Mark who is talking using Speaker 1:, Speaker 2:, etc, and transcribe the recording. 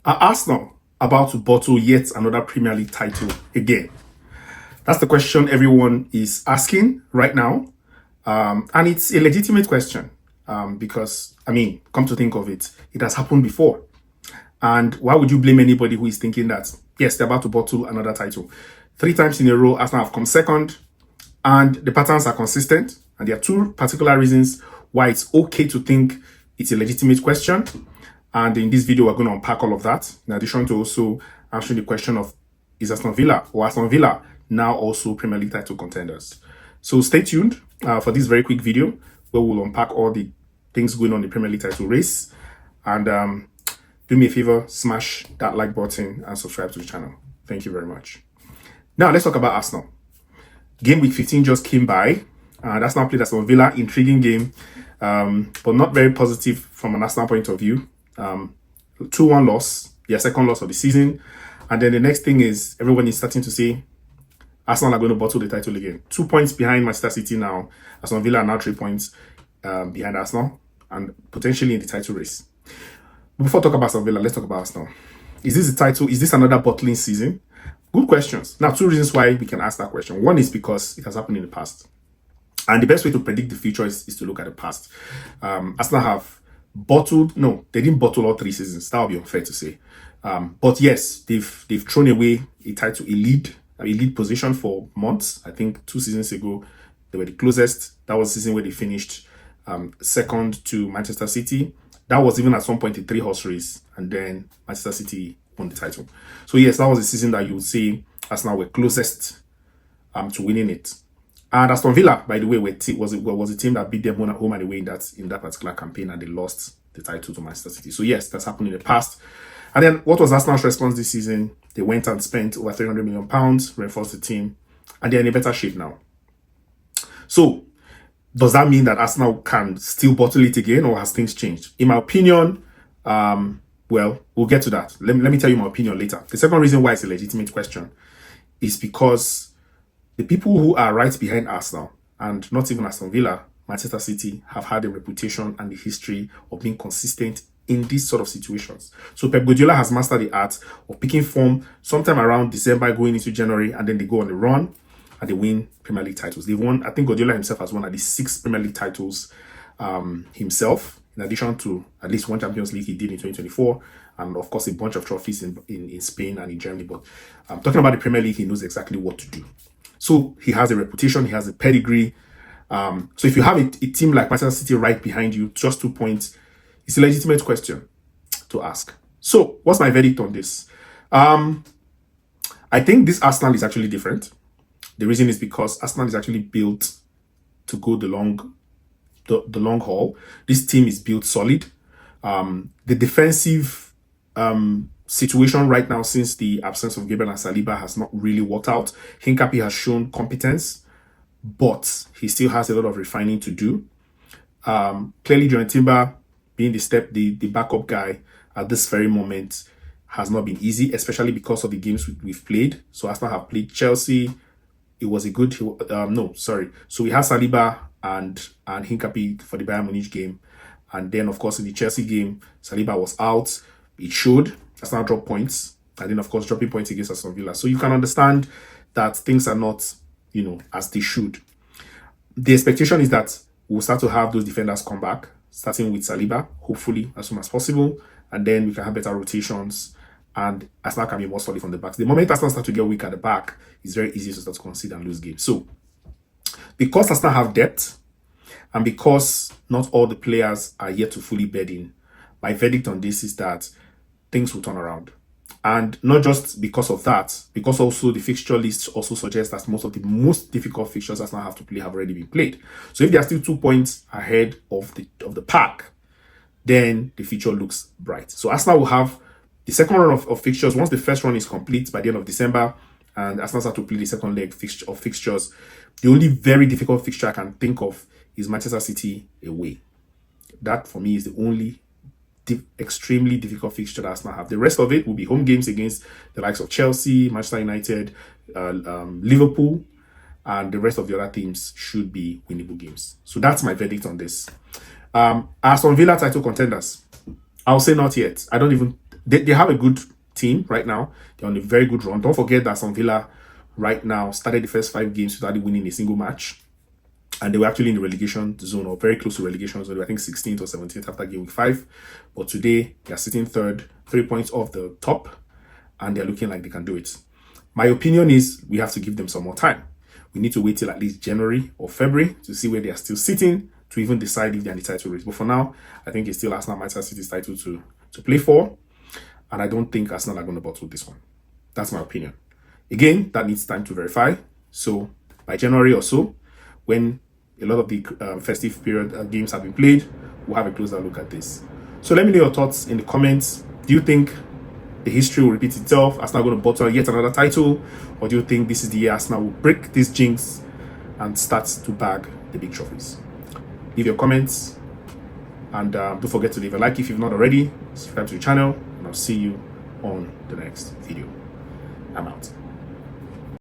Speaker 1: Are Arsenal about to bottle yet another Premier League title again? That's the question everyone is asking right now. And it's a legitimate question because, come to think of it, it has happened before. And why would you blame anybody who is thinking that, yes, they're about to bottle another title? 3 times in a row, Arsenal have come second, and the patterns are consistent. And there are 2 particular reasons why it's okay to think it's a legitimate question. And in this video, we're going to unpack all of that, in addition to also answering the question of, is Aston Villa or Aston Villa now also Premier League title contenders? So stay tuned for this very quick video, where we'll unpack all the things going on in the Premier League title race. And do me a favor, smash that like button and subscribe to the channel. Thank you very much. Now, let's talk about Arsenal. Game week 15 just came by. Arsenal played Aston Villa, intriguing game, but not very positive from an Arsenal point of view. 2-1 loss, their second loss of the season. And then the next thing is everyone is starting to say Arsenal are going to bottle the title again. 2 points behind Manchester City now. Aston Villa are now 3 points behind Arsenal and potentially in the title race. But before I talk about Aston Villa, let's talk about Arsenal. Is this the title? Is this another bottling season? Good questions. Now, 2 reasons why we can ask that question. One is because it has happened in the past. And the best way to predict the future is to look at the past. Arsenal have bottled, no, they didn't bottle all 3 seasons. That would be unfair to say. But yes, they've thrown away a title, a lead position for months. I think 2 seasons ago, they were the closest. That was the season where they finished second to Manchester City. That was even at some point a 3-horse race, and then Manchester City won the title. So yes, that was the season that you would say Arsenal were closest to winning it. And Aston Villa, by the way, was a team that beat them home and away in that particular campaign, and they lost the title to Manchester City. So yes, that's happened in the past. And then what was Arsenal's response this season? They went and spent over £300 million, reinforced the team, and they're in a better shape now. So does that mean that Arsenal can still bottle it again, or has things changed? In my opinion, well, we'll get to that. Let me tell you my opinion later. The second reason why it's a legitimate question is because the people who are right behind Arsenal, and not even Aston Villa, Manchester City, have had a reputation and a history of being consistent in these sort of situations. So Pep Guardiola has mastered the art of picking form sometime around December going into January, and then they go on the run and they win Premier League titles. They've won, I think Guardiola himself has won at least 6 Premier League titles himself, in addition to at least 1 Champions League he did in 2024, and of course a bunch of trophies in Spain and in Germany. But talking about the Premier League, he knows exactly what to do. So he has a reputation, he has a pedigree. So if you have a team like Manchester City right behind you, just 2 points, it's a legitimate question to ask. So what's my verdict on this? I think this Arsenal is actually different. The reason is because Arsenal is actually built to go the long haul. This team is built solid. The defensive situation right now, since the absence of Gabriel and Saliba, has not really worked out. Hincapié has shown competence, but he still has a lot of refining to do. Clearly, John Timber being the backup guy at this very moment has not been easy, especially because of the games we've played. So Arsenal have played Chelsea. It was a good So we had Saliba and Hincapié for the Bayern Munich game, and then of course in the Chelsea game, Saliba was out. It showed. Arsenal dropped points, and then of course dropping points against Aston Villa. So you can understand that things are not, as they should. The expectation is that we'll start to have those defenders come back, starting with Saliba, hopefully as soon as possible, and then we can have better rotations, and Arsenal can be more solid from the back. The moment Arsenal start to get weak at the back, it's very easy to start to concede and lose games. So because Arsenal have depth, and because not all the players are yet to fully bed in, my verdict on this is that things will turn around. And not just because of that, because also the fixture list also suggests that most of the most difficult fixtures Arsenal have to play have already been played. So if they are still 2 points ahead of the pack, then the future looks bright. So Arsenal will have the second run of fixtures. Once the first run is complete by the end of December, and Arsenal start to play the second leg of fixtures, the only very difficult fixture I can think of is Manchester City away. That for me is the only extremely difficult fixture that Arsenal have. The rest of it will be home games against the likes of Chelsea, Manchester United, Liverpool, and the rest of the other teams should be winnable games. So that's my verdict on this. Aston Villa title contenders. I'll say not yet. I don't even they have a good team right now. They're on a very good run. Don't forget that Aston Villa right now started the first 5 games without winning a single match. And they were actually in the relegation zone, or very close to relegation zone. I think 16th or 17th after game week 5. But today, they are sitting third, 3 points off the top, and they're looking like they can do it. My opinion is we have to give them some more time. We need to wait till at least January or February to see where they are still sitting to even decide if they're in the title race. But for now, I think it's still Arsenal Manchester City's title to play for. And I don't think Arsenal are going to bottle this one. That's my opinion. Again, that needs time to verify. So by January or so, when a lot of the festive period games have been played, we'll have a closer look at this. So let me know your thoughts in the comments. Do you think the history will repeat itself? Arsenal going to bottle yet another title? Or do you think this is the year Arsenal will break this jinx and start to bag the big trophies? Leave your comments, and don't forget to leave a like if you've not already. Subscribe to the channel, and I'll see you on the next video. I'm out.